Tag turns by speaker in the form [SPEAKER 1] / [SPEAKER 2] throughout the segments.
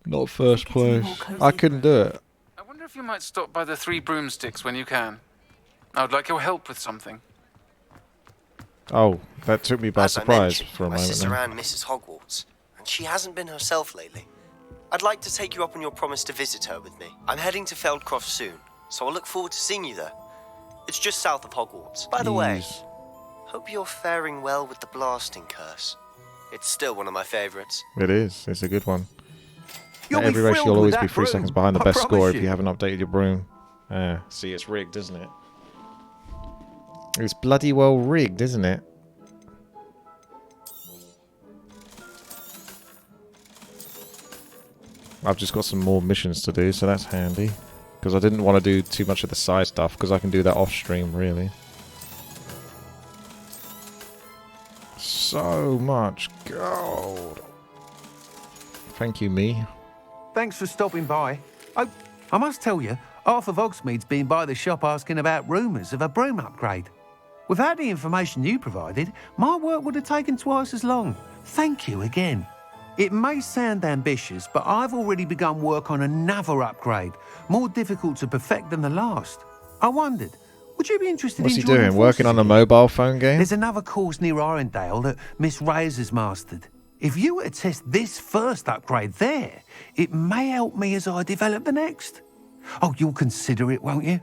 [SPEAKER 1] Not first place. I couldn't do it.
[SPEAKER 2] I wonder if you might stop by the Three Broomsticks when you can. I would like your help with something.
[SPEAKER 1] Oh, that took me by
[SPEAKER 3] As I
[SPEAKER 1] surprise
[SPEAKER 3] mentioned,
[SPEAKER 1] for a
[SPEAKER 3] my
[SPEAKER 1] moment
[SPEAKER 3] sister
[SPEAKER 1] there.
[SPEAKER 3] Anne misses Hogwarts, and she hasn't been herself lately. I'd like to take you up on your promise to visit her with me. I'm heading to Feldcroft soon, so I look forward to seeing you there. It's just south of Hogwarts. By the way, hope you're faring well with the blasting curse. It's still one of my favourites.
[SPEAKER 1] It is. It's a good one.
[SPEAKER 4] You'll
[SPEAKER 1] At every
[SPEAKER 4] be
[SPEAKER 1] race,
[SPEAKER 4] thrilled
[SPEAKER 1] you'll
[SPEAKER 4] with
[SPEAKER 1] always
[SPEAKER 4] that
[SPEAKER 1] be 3
[SPEAKER 4] broom,
[SPEAKER 1] seconds behind the
[SPEAKER 4] I
[SPEAKER 1] best score
[SPEAKER 4] promise
[SPEAKER 1] if you haven't updated your broom. See, it's rigged, isn't it? It's bloody well rigged, isn't it? I've just got some more missions to do, so that's handy. Because I didn't want to do too much of the side stuff, because I can do that off stream, really. So much gold. Thank you, me.
[SPEAKER 4] Thanks for stopping by. I must tell you, half of Hogsmeade's been by the shop asking about rumours of a broom upgrade. Without the information you provided, my work would have taken twice as long. Thank you again. It may sound ambitious, but I've already begun work on another upgrade, more difficult to perfect than the last. I wondered, would you be interested
[SPEAKER 1] What's
[SPEAKER 4] in
[SPEAKER 1] he
[SPEAKER 4] joining
[SPEAKER 1] doing? Working on a
[SPEAKER 4] again?
[SPEAKER 1] mobile phone game?
[SPEAKER 4] There's another course near Arendelle that Miss Reyes has mastered. If you were to test this first upgrade there, it may help me as I develop the next. Oh, you'll consider it, won't you?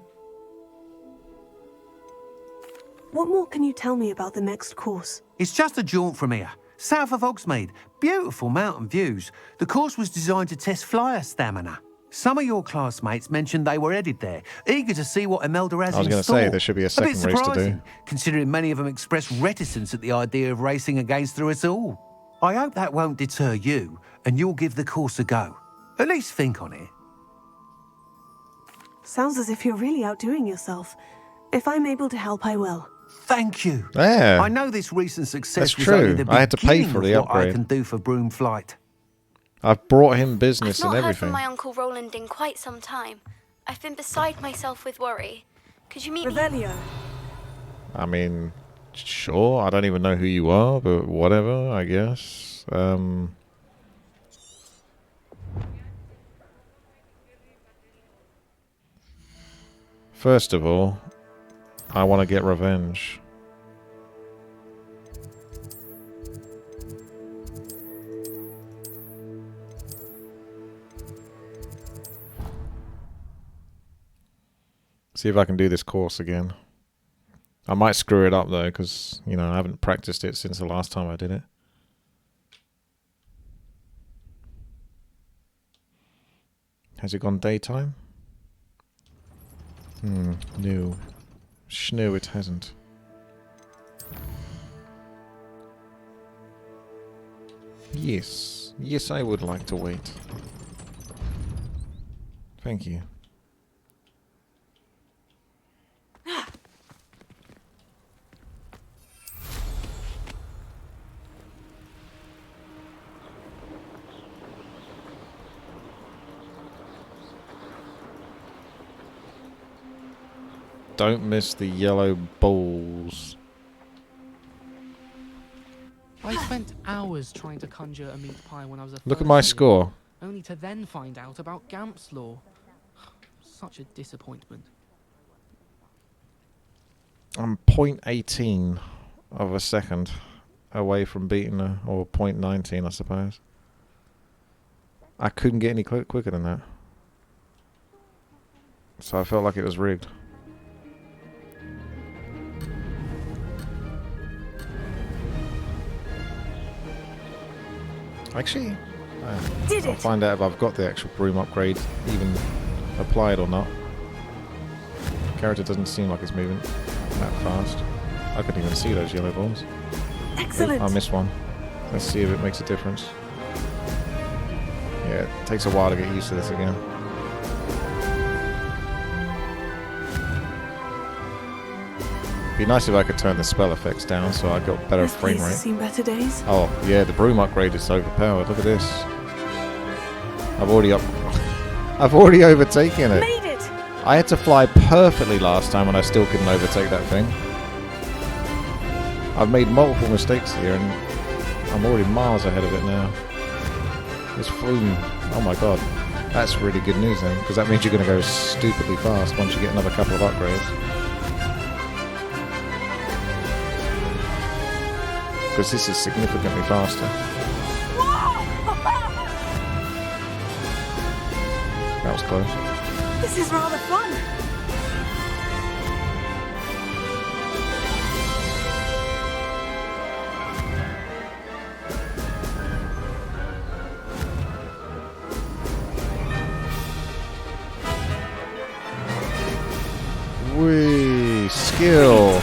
[SPEAKER 5] What more can you tell me about the next course?
[SPEAKER 4] It's just a jaunt from here, south of Hogsmeade. Beautiful mountain views. The course was designed to test flyer stamina. Some of your classmates mentioned they were headed there, eager to see what Imelda has
[SPEAKER 1] I was
[SPEAKER 4] in
[SPEAKER 1] going to
[SPEAKER 4] store.
[SPEAKER 1] say, there should be a
[SPEAKER 4] bit
[SPEAKER 1] second race to do.
[SPEAKER 4] surprising, considering many of them expressed reticence at the idea of racing against her at all. I hope that won't deter you, and you'll give the course a go. At least think on it.
[SPEAKER 5] Sounds as if you're really outdoing yourself. If I'm able to help, I will.
[SPEAKER 4] Thank you.
[SPEAKER 1] Yeah.
[SPEAKER 4] I know this recent success
[SPEAKER 1] That's
[SPEAKER 4] was only
[SPEAKER 1] true.
[SPEAKER 4] the
[SPEAKER 1] I had to pay
[SPEAKER 4] beginning
[SPEAKER 1] for
[SPEAKER 4] of
[SPEAKER 1] the
[SPEAKER 4] what I
[SPEAKER 1] upgrade.
[SPEAKER 4] can do for Broom Flight.
[SPEAKER 1] I've brought him business
[SPEAKER 6] I've not
[SPEAKER 1] and
[SPEAKER 6] heard from
[SPEAKER 1] everything.
[SPEAKER 6] my Uncle Roland in quite some time. I've been beside myself with worry. Could you meet me?
[SPEAKER 5] Revelio.
[SPEAKER 1] I mean, sure. I don't even know who you are, but whatever, I guess. First of all, I want to get revenge. See if I can do this course again. I might screw it up though, because, you know, I haven't practiced it since the last time I did it. Has it gone daytime? No. No, it hasn't. Yes. Yes, I would like to wait. Thank you. Don't miss the yellow balls.
[SPEAKER 7] I spent hours trying to conjure a meat pie when I was a
[SPEAKER 1] Look at my
[SPEAKER 7] first year,
[SPEAKER 1] score.
[SPEAKER 7] only to then find out about Gamp's law. Such a disappointment.
[SPEAKER 1] I'm 0.18 of a second away from beating her, or 0.19 I suppose. I couldn't get any quicker than that. So I felt like it was rigged. Actually, I'll find out if I've got the actual broom upgrade even applied or not. Character doesn't seem like it's moving that fast. I couldn't even see those yellow balls.
[SPEAKER 5] Excellent.
[SPEAKER 1] I missed one. Let's see if it makes a difference. Yeah, it takes a while to get used to this again. Be nice if I could turn the spell effects down so I got better
[SPEAKER 5] This
[SPEAKER 1] frame
[SPEAKER 5] place has
[SPEAKER 1] rate.
[SPEAKER 5] seen better days.
[SPEAKER 1] Oh, yeah, the broom upgrade is overpowered. Look at this. I've already overtaken it.
[SPEAKER 5] Made it!
[SPEAKER 1] I had to fly perfectly last time and I still couldn't overtake that thing. I've made multiple mistakes here and I'm already miles ahead of it now. This flume Oh my god. That's really good news then, because that means you're going to go stupidly fast once you get another couple of upgrades. Because this is significantly faster. That was close.
[SPEAKER 5] This is rather fun.
[SPEAKER 1] Whee! Skill!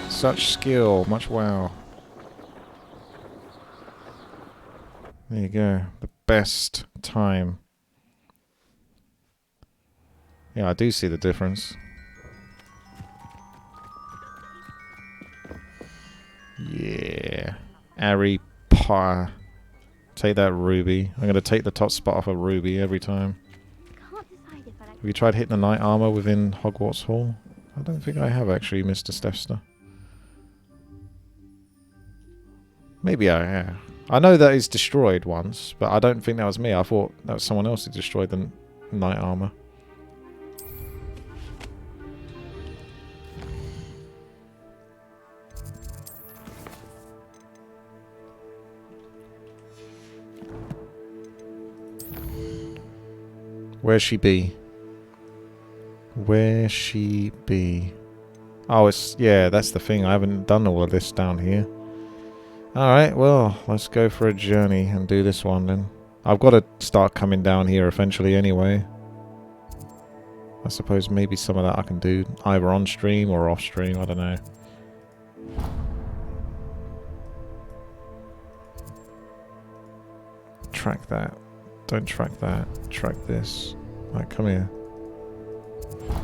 [SPEAKER 1] Such skill. Much wow. There you go. The best time. Yeah, I do see the difference. Yeah. Ari Pa. Take that ruby. I'm going to take the top spot off a ruby every time. Have you tried hitting the knight armor within Hogwarts Hall? I don't think I have actually, Mr. Stefster. Maybe I have. I know that it's destroyed once, but I don't think that was me. I thought that was someone else who destroyed the knight armor. Where's she be? Where she be? Oh, it's... yeah, that's the thing. I haven't done all of this down here. Alright, well, let's go for a journey and do this one then. I've got to start coming down here eventually anyway. I suppose maybe some of that I can do either on stream or off stream, I don't know. Track that. Don't track that. Track this. Right, come here.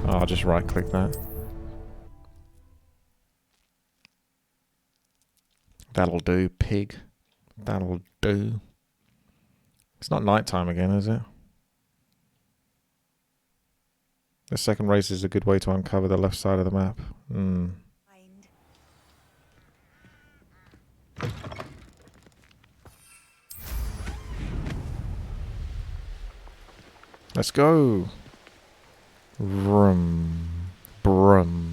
[SPEAKER 1] Oh, I'll just right click that. That'll do, pig. That'll do. It's not night time again, is it? The second race is a good way to uncover the left side of the map. Let's go. Vroom. Brum.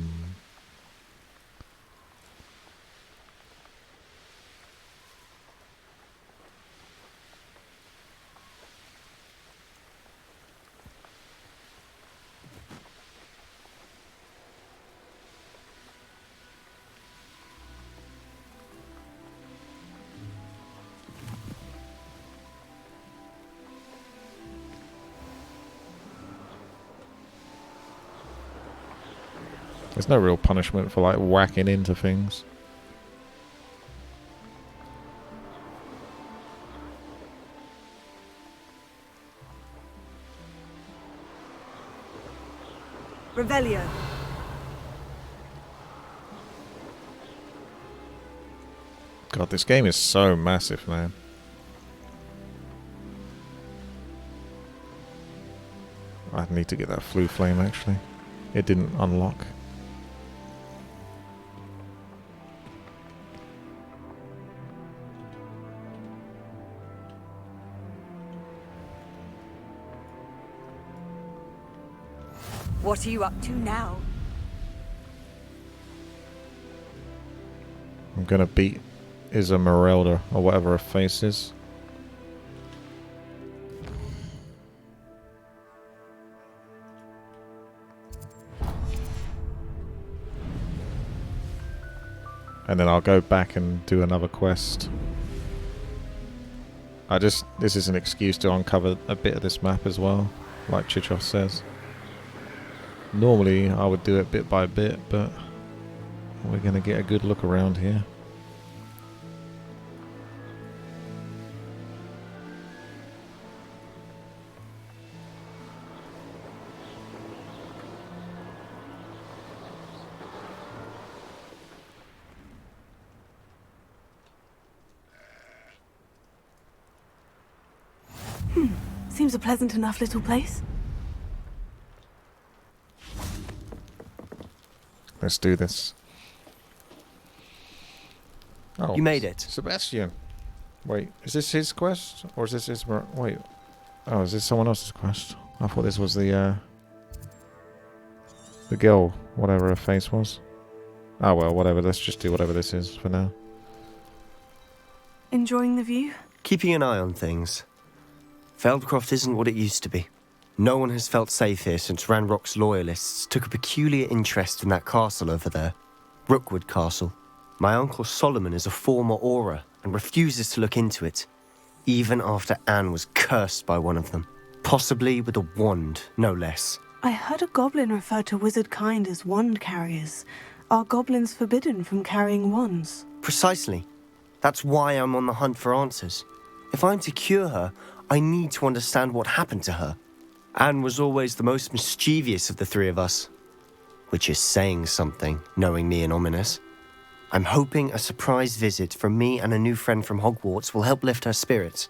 [SPEAKER 1] There's no real punishment for like whacking into things.
[SPEAKER 5] Revelio.
[SPEAKER 1] God, this game is so massive, man. I need to get that flue flame actually. It didn't unlock.
[SPEAKER 5] What are you up to now?
[SPEAKER 1] I'm gonna beat Ismeralda or whatever her face is. And then I'll go back and do another quest. This is an excuse to uncover a bit of this map as well, like Chichos says. Normally I would do it bit by bit, but we're going to get a good look around here.
[SPEAKER 5] Seems a pleasant enough little place.
[SPEAKER 1] Let's do this. Oh,
[SPEAKER 3] You made it.
[SPEAKER 1] Sebastian. Wait, is this his quest? Or is this his... Wait. Oh, is this someone else's quest? I thought this was the girl, whatever her face was. Oh well, whatever. Let's just do whatever this is for now.
[SPEAKER 5] Enjoying the view?
[SPEAKER 3] Keeping an eye on things. Feldcroft isn't what it used to be. No one has felt safe here since Ranrock's loyalists took a peculiar interest in that castle over there. Rookwood Castle. My uncle Solomon is a former Auror and refuses to look into it, even after Anne was cursed by one of them. Possibly with a wand, no less.
[SPEAKER 5] I heard a goblin refer to wizard kind as wand carriers. Are goblins forbidden from carrying wands?
[SPEAKER 3] Precisely. That's why I'm on the hunt for answers. If I'm to cure her, I need to understand what happened to her. Anne was always the most mischievous of the three of us. Which is saying something, knowing me and Ominous. I'm hoping a surprise visit from me and a new friend from Hogwarts will help lift her spirits.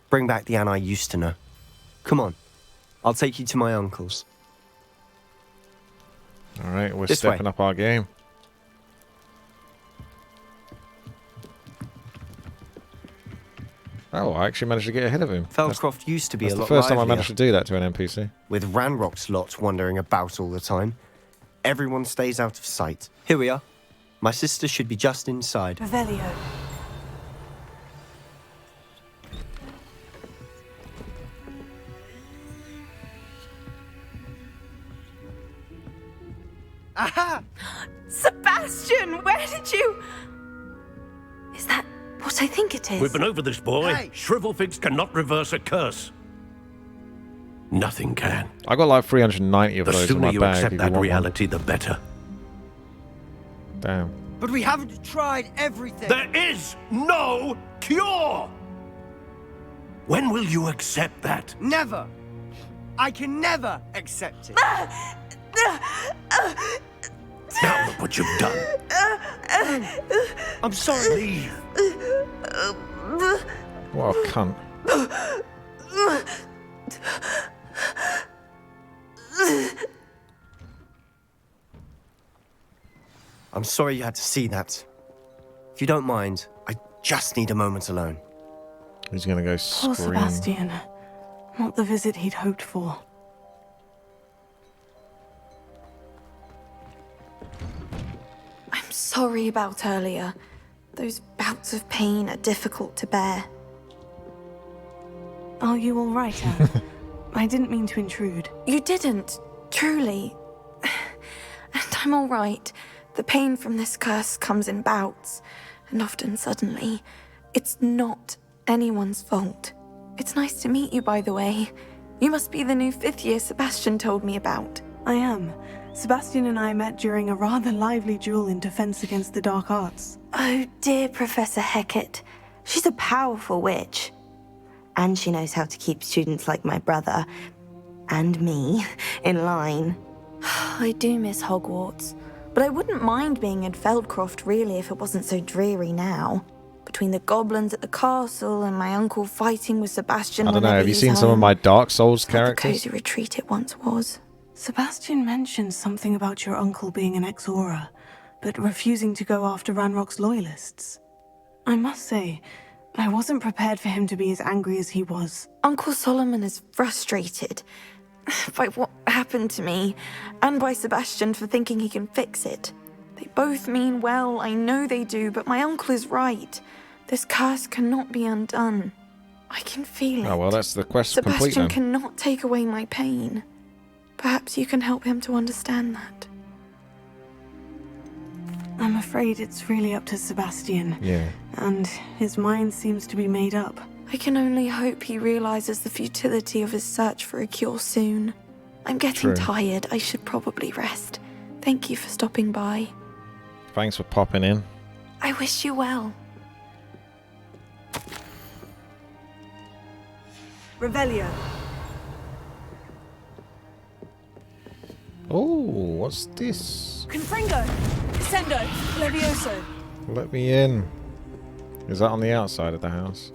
[SPEAKER 3] Bring back the Anne I used to know. Come on, I'll take you to my uncle's.
[SPEAKER 1] Alright, we're
[SPEAKER 3] This
[SPEAKER 1] stepping
[SPEAKER 3] way.
[SPEAKER 1] up our game. Oh, I actually managed to get ahead of him.
[SPEAKER 3] Feldcroft used to be
[SPEAKER 1] That's
[SPEAKER 3] a
[SPEAKER 1] the
[SPEAKER 3] lot
[SPEAKER 1] first time I
[SPEAKER 3] livelier,
[SPEAKER 1] managed to do that to an NPC.
[SPEAKER 3] with Ranrock's lot wandering about all the time. Everyone stays out of sight. Here we are. My sister should be just inside.
[SPEAKER 5] Revelio.
[SPEAKER 8] Aha! Sebastian, where did you...
[SPEAKER 5] Is that what I think it is?
[SPEAKER 9] We've been over this, boy.
[SPEAKER 8] Hey.
[SPEAKER 9] Shrivelfigs cannot reverse a curse. Nothing can.
[SPEAKER 1] I got like 390 of
[SPEAKER 9] The
[SPEAKER 1] those in
[SPEAKER 9] sooner
[SPEAKER 1] my
[SPEAKER 9] you
[SPEAKER 1] bag.
[SPEAKER 9] accept
[SPEAKER 1] if you
[SPEAKER 9] that
[SPEAKER 1] want one.
[SPEAKER 9] reality, the better.
[SPEAKER 1] Damn.
[SPEAKER 8] But we haven't tried everything.
[SPEAKER 9] There is no cure! When will you accept that?
[SPEAKER 8] Never. I can never accept it.
[SPEAKER 9] Now look what you've done.
[SPEAKER 3] I'm sorry.
[SPEAKER 9] Leave.
[SPEAKER 1] What a cunt.
[SPEAKER 3] I'm sorry you had to see that. If you don't mind, I just need a moment alone.
[SPEAKER 1] He's gonna go
[SPEAKER 5] Poor
[SPEAKER 1] scream.
[SPEAKER 5] Sebastian. Not the visit he'd hoped for.
[SPEAKER 10] I'm sorry about earlier. Those bouts of pain are difficult to bear.
[SPEAKER 5] Are you all right, Anne? I didn't mean to intrude.
[SPEAKER 10] You didn't, truly. And I'm all right. The pain from this curse comes in bouts, and often suddenly. It's not anyone's fault. It's nice to meet you, by the way. You must be the new 5th year Sebastian told me about.
[SPEAKER 5] I am. Sebastian and I met during a rather lively duel in defense against the dark arts.
[SPEAKER 10] Oh, dear Professor Hecat. She's a powerful witch. And she knows how to keep students like my brother, and me, in line. I do miss Hogwarts, but I wouldn't mind being in Feldcroft, really, if it wasn't so dreary now. Between the goblins at the castle and my uncle fighting with Sebastian.
[SPEAKER 1] I don't know,
[SPEAKER 10] whenever
[SPEAKER 1] have you
[SPEAKER 10] he's
[SPEAKER 1] seen some of
[SPEAKER 10] home,
[SPEAKER 1] my Dark Souls
[SPEAKER 10] it's not the
[SPEAKER 1] characters?
[SPEAKER 10] cozy retreat it once was.
[SPEAKER 5] Sebastian mentioned something about your uncle being an ex-Auror, but refusing to go after Ranrock's loyalists. I must say, I wasn't prepared for him to be as angry as he was.
[SPEAKER 10] Uncle Solomon is frustrated by what happened to me, and by Sebastian for thinking he can fix it. They both mean well, I know they do, but my uncle is right. This curse cannot be undone. I can feel it.
[SPEAKER 1] Oh well, that's the quest complete
[SPEAKER 10] Sebastian
[SPEAKER 1] then.
[SPEAKER 10] cannot take away my pain. Perhaps you can help him to understand that.
[SPEAKER 5] I'm afraid it's really up to Sebastian.
[SPEAKER 1] Yeah.
[SPEAKER 5] And his mind seems to be made up.
[SPEAKER 10] I can only hope he realizes the futility of his search for a cure soon. I'm getting
[SPEAKER 1] True.
[SPEAKER 10] tired. I should probably rest. Thank you for stopping by.
[SPEAKER 1] Thanks for popping in.
[SPEAKER 10] I wish you well.
[SPEAKER 5] Revelio.
[SPEAKER 1] Oh, what's this?
[SPEAKER 5] Confringo. Descendo. Levioso.
[SPEAKER 1] Let me in. Is that on the outside of the house?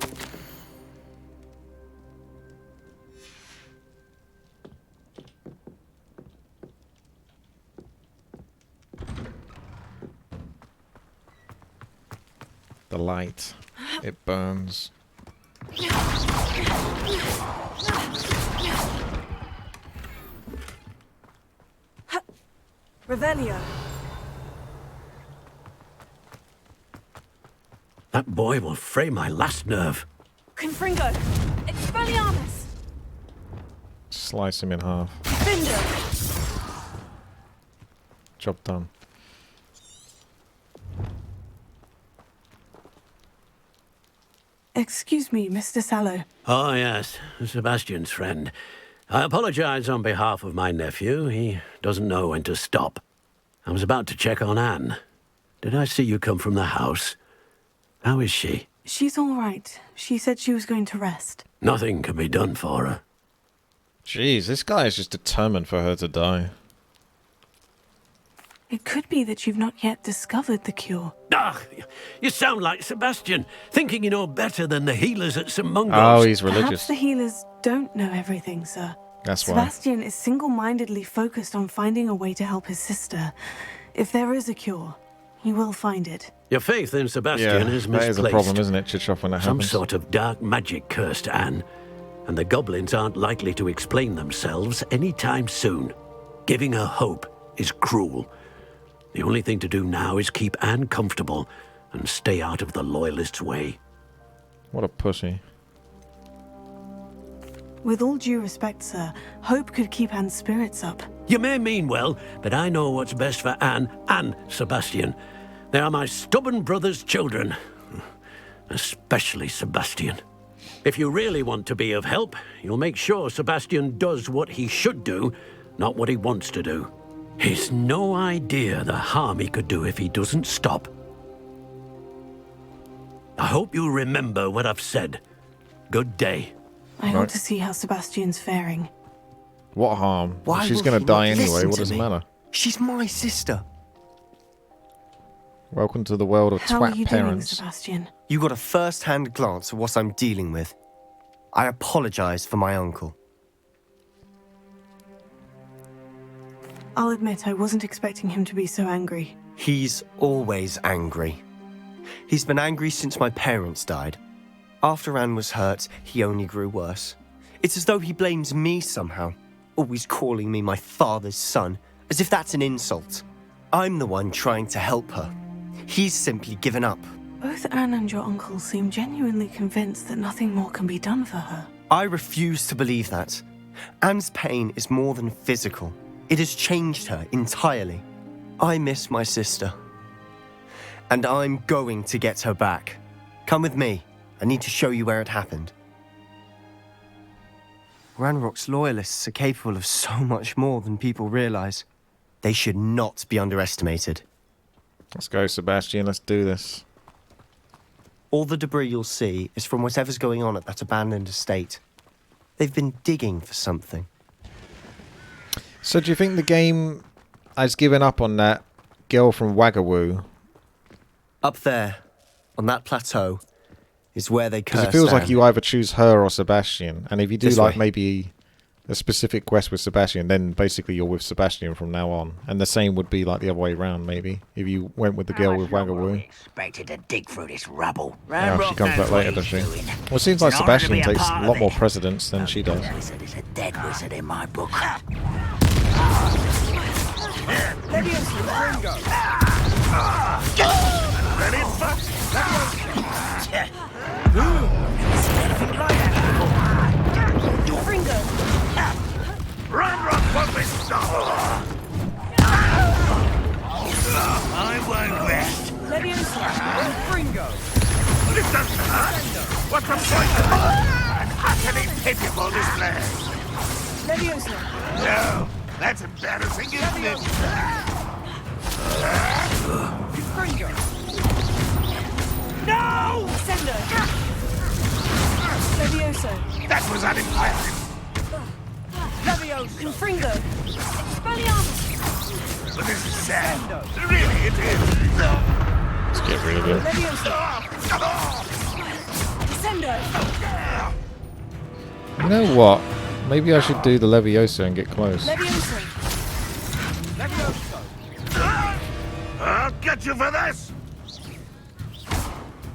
[SPEAKER 1] The light. It burns.
[SPEAKER 5] Revelio.
[SPEAKER 9] That boy will fray my last nerve.
[SPEAKER 5] Confringo. Expelliarmus.
[SPEAKER 1] Slice him in half.
[SPEAKER 5] Finder.
[SPEAKER 1] Job done.
[SPEAKER 5] Excuse me, Mr. Sallow.
[SPEAKER 9] Oh, yes, Sebastian's friend. I apologize on behalf of my nephew. He doesn't know when to stop. I was about to check on Anne. Did I see you come from the house? How is she?
[SPEAKER 5] She's all right. She said she was going to rest.
[SPEAKER 9] Nothing can be done for her.
[SPEAKER 1] Jeez, this guy is just determined for her to die.
[SPEAKER 5] It could be that you've not yet discovered the cure.
[SPEAKER 9] Ah, you sound like Sebastian, thinking you know better than the healers at St. Mungo's.
[SPEAKER 1] Oh, he's religious.
[SPEAKER 5] Perhaps the healers don't know everything, sir.
[SPEAKER 1] That's why.
[SPEAKER 5] Sebastian is single-mindedly focused on finding a way to help his sister. If there is a cure, he will find it.
[SPEAKER 9] Your faith in Sebastian is misplaced.
[SPEAKER 1] That is a problem, isn't it, Chichov, when that
[SPEAKER 9] Some
[SPEAKER 1] happens?
[SPEAKER 9] sort of dark magic cursed Anne, and the goblins aren't likely to explain themselves anytime soon. Giving her hope is cruel. The only thing to do now is keep Anne comfortable and stay out of the Loyalists' way.
[SPEAKER 1] What a pussy.
[SPEAKER 5] With all due respect, sir, hope could keep Anne's spirits up.
[SPEAKER 9] You may mean well, but I know what's best for Anne and Sebastian. They are my stubborn brother's children. Especially Sebastian. If you really want to be of help, you'll make sure Sebastian does what he should do, not what he wants to do. He's no idea the harm he could do if he doesn't stop. I hope you'll remember what I've said. Good day.
[SPEAKER 5] I want to see how Sebastian's faring.
[SPEAKER 1] What harm?
[SPEAKER 3] Why
[SPEAKER 1] She's
[SPEAKER 3] will
[SPEAKER 1] going
[SPEAKER 3] he
[SPEAKER 1] to die
[SPEAKER 3] not
[SPEAKER 1] anyway.
[SPEAKER 3] listen
[SPEAKER 1] What
[SPEAKER 3] to
[SPEAKER 1] does it
[SPEAKER 3] me?
[SPEAKER 1] matter?
[SPEAKER 3] She's my sister.
[SPEAKER 1] Welcome to the world of
[SPEAKER 5] How are
[SPEAKER 1] twat
[SPEAKER 5] you
[SPEAKER 1] parents.
[SPEAKER 5] doing, Sebastian?
[SPEAKER 3] You got a first-hand glance at what I'm dealing with. I apologize for my uncle.
[SPEAKER 5] I'll admit I wasn't expecting him to be so angry.
[SPEAKER 3] He's always angry. He's been angry since my parents died. After Anne was hurt, he only grew worse. It's as though he blames me somehow, always calling me my father's son, as if that's an insult. I'm the one trying to help her. He's simply given up.
[SPEAKER 5] Both Anne and your uncle seem genuinely convinced that nothing more can be done for her.
[SPEAKER 3] I refuse to believe that. Anne's pain is more than physical. It has changed her entirely. I miss my sister. And I'm going to get her back. Come with me. I need to show you where it happened. Ranrock's loyalists are capable of so much more than people realize. They should not be underestimated.
[SPEAKER 1] Let's go, Sebastian. Let's do this.
[SPEAKER 3] All the debris you'll see is from whatever's going on at that abandoned estate. They've been digging for something.
[SPEAKER 1] So do you think the game has given up on that girl from Wagawoo?
[SPEAKER 3] Up there, on that plateau, is where they cursed
[SPEAKER 1] Because it feels like
[SPEAKER 3] Anne.
[SPEAKER 1] you either choose her or Sebastian. And if you do
[SPEAKER 3] This
[SPEAKER 1] like
[SPEAKER 3] way.
[SPEAKER 1] maybe a specific quest with Sebastian, then basically you're with Sebastian from now on. And the same would be like the other way around, maybe. If you went with the girl with Wagawoo.
[SPEAKER 11] Expected to dig through this rubble.
[SPEAKER 1] Oh, she comes back later, does she? Well, it seems like
[SPEAKER 11] In order to
[SPEAKER 1] Sebastian
[SPEAKER 11] be a
[SPEAKER 1] takes a
[SPEAKER 11] part
[SPEAKER 1] lot
[SPEAKER 11] of
[SPEAKER 1] more
[SPEAKER 11] it,
[SPEAKER 1] precedence than she does.
[SPEAKER 11] Wizard is a dead wizard in my book.
[SPEAKER 9] Ranrock won't be stopped! I won't rest. This doesn't hurt. What's the point of it? An utterly pitiable display. No, that's embarrassing, isn't it? No! That was unimpressive. But this is sad. Really, it is.
[SPEAKER 1] Let's get rid of it. You know what? Maybe I should do the Leviosa and get close.
[SPEAKER 9] I'll get you for this.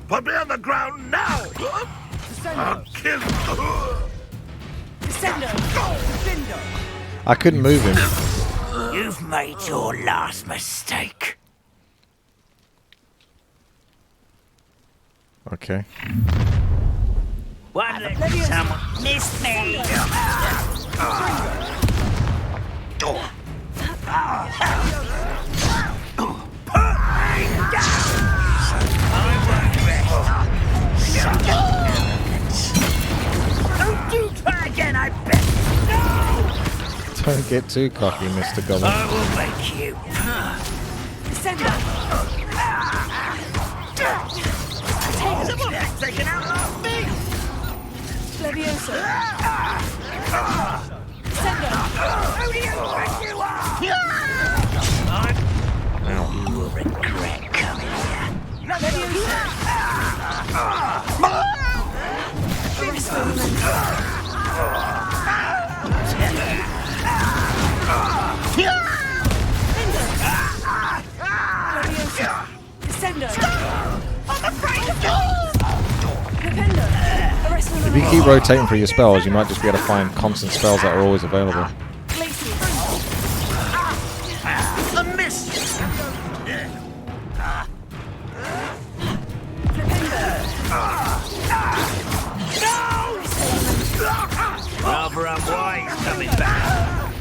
[SPEAKER 11] Put me on the ground now! I'll kill you!
[SPEAKER 1] I couldn't move him.
[SPEAKER 11] You've made your last mistake.
[SPEAKER 1] Okay.
[SPEAKER 11] Why let someone miss me? Don't you try again, I bet.
[SPEAKER 1] Don't get too cocky, Mr. Goblin.
[SPEAKER 11] I will make you. Someone taken out last me.
[SPEAKER 5] Leviosa.
[SPEAKER 11] Who do you think you are? You will regret coming here.
[SPEAKER 1] If you keep rotating for your spells, you might just be able to find constant spells that are always available.
[SPEAKER 11] A miss. Rather unwise coming back.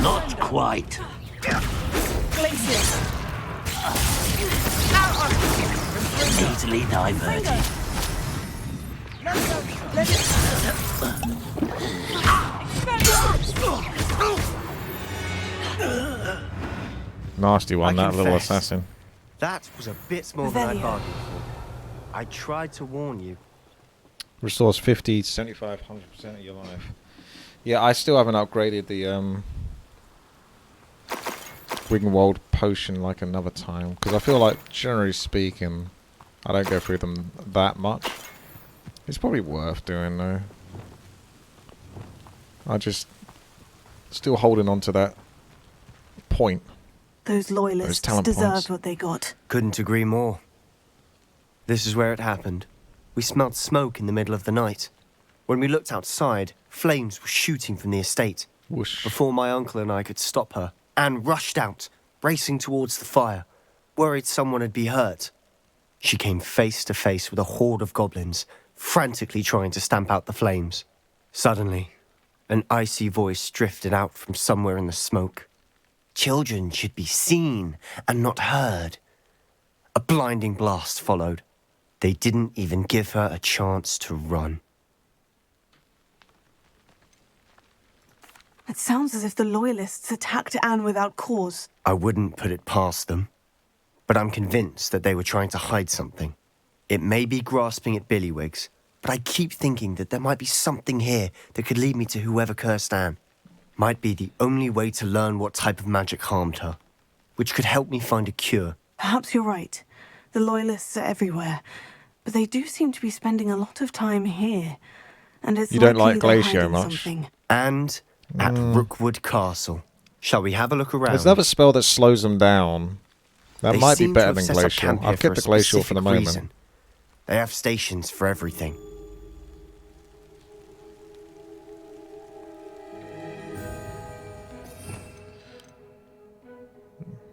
[SPEAKER 11] Not quite. Easily diverted.
[SPEAKER 1] Nasty one,
[SPEAKER 3] I
[SPEAKER 1] that little
[SPEAKER 3] confess,
[SPEAKER 1] assassin.
[SPEAKER 3] That was a bit more than I bargained for. I tried to warn you.
[SPEAKER 1] Restores 50, 75, 100% of your life. Yeah, I still haven't upgraded the Wiggenwald potion like another time. Because I feel like, generally speaking, I don't go through them that much. It's probably worth doing though. I just still holding on to that point.
[SPEAKER 5] Those loyalists
[SPEAKER 1] talent
[SPEAKER 5] deserved
[SPEAKER 1] points.
[SPEAKER 5] what they got.
[SPEAKER 3] Couldn't agree more. This is where it happened. We smelled smoke in the middle of the night. When we looked outside, flames were shooting from the estate.
[SPEAKER 1] Whoosh.
[SPEAKER 3] Before my uncle and I could stop her, Anne rushed out, racing towards the fire, worried someone had been hurt. She came face to face with a horde of goblins, frantically trying to stamp out the flames. Suddenly, an icy voice drifted out from somewhere in the smoke. Children should be seen and not heard. A blinding blast followed. They didn't even give her a chance to run.
[SPEAKER 5] It sounds as if the loyalists attacked Anne without cause.
[SPEAKER 3] I wouldn't put it past them, but I'm convinced that they were trying to hide something. It may be grasping at Billywigs, but I keep thinking that there might be something here that could lead me to whoever cursed Anne. Might be the only way to learn what type of magic harmed her, which could help me find a cure.
[SPEAKER 5] Perhaps you're right. The loyalists are everywhere, but they do seem to be spending a lot of time here. And it's
[SPEAKER 1] You don't
[SPEAKER 5] likely
[SPEAKER 1] like
[SPEAKER 5] they're
[SPEAKER 1] Glacio
[SPEAKER 5] hiding
[SPEAKER 1] much?
[SPEAKER 5] something.
[SPEAKER 3] And at Rookwood Castle. Shall we have a look around?
[SPEAKER 1] There's another spell that slows them down. That
[SPEAKER 3] They
[SPEAKER 1] might be
[SPEAKER 3] seem to
[SPEAKER 1] better
[SPEAKER 3] have
[SPEAKER 1] than
[SPEAKER 3] set up
[SPEAKER 1] Glacial.
[SPEAKER 3] camp here
[SPEAKER 1] I've kept the
[SPEAKER 3] a
[SPEAKER 1] Glacial for the
[SPEAKER 3] specific
[SPEAKER 1] moment.
[SPEAKER 3] reason. They have stations for everything.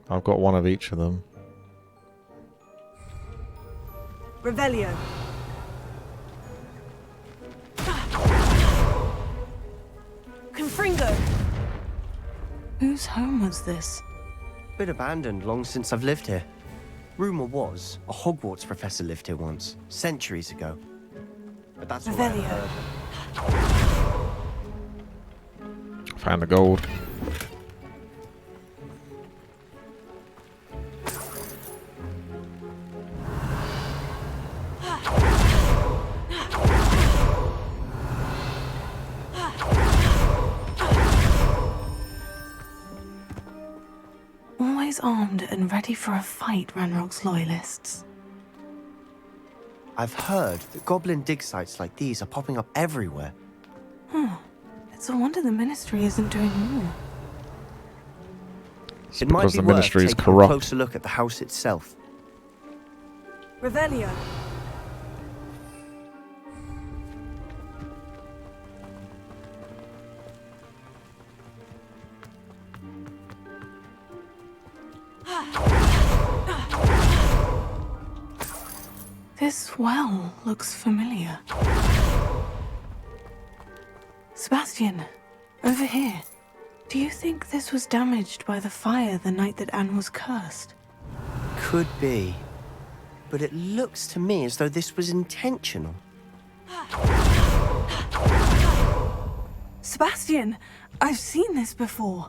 [SPEAKER 1] I've got one of each of them.
[SPEAKER 5] Revelio. Confringo. Whose home was this?
[SPEAKER 3] Been abandoned long since I've lived here. Rumour was a Hogwarts professor lived here once, centuries ago. But that's all I
[SPEAKER 5] Revelio.
[SPEAKER 3] heard.
[SPEAKER 1] Found the gold.
[SPEAKER 5] Always armed and ready for a fight, Ranrock's loyalists.
[SPEAKER 3] I've heard that goblin dig sites like these are popping up everywhere.
[SPEAKER 5] It's a wonder the Ministry isn't doing more.
[SPEAKER 3] It might
[SPEAKER 1] because
[SPEAKER 3] be
[SPEAKER 1] the
[SPEAKER 3] worth
[SPEAKER 1] Ministry is
[SPEAKER 3] taking
[SPEAKER 1] corrupt.
[SPEAKER 3] a closer look at the house itself.
[SPEAKER 5] Revelio. This well looks familiar. Sebastian, over here. Do you think this was damaged by the fire the night that Anne was cursed?
[SPEAKER 3] Could be. But it looks to me as though this was intentional.
[SPEAKER 5] Sebastian, I've seen this before.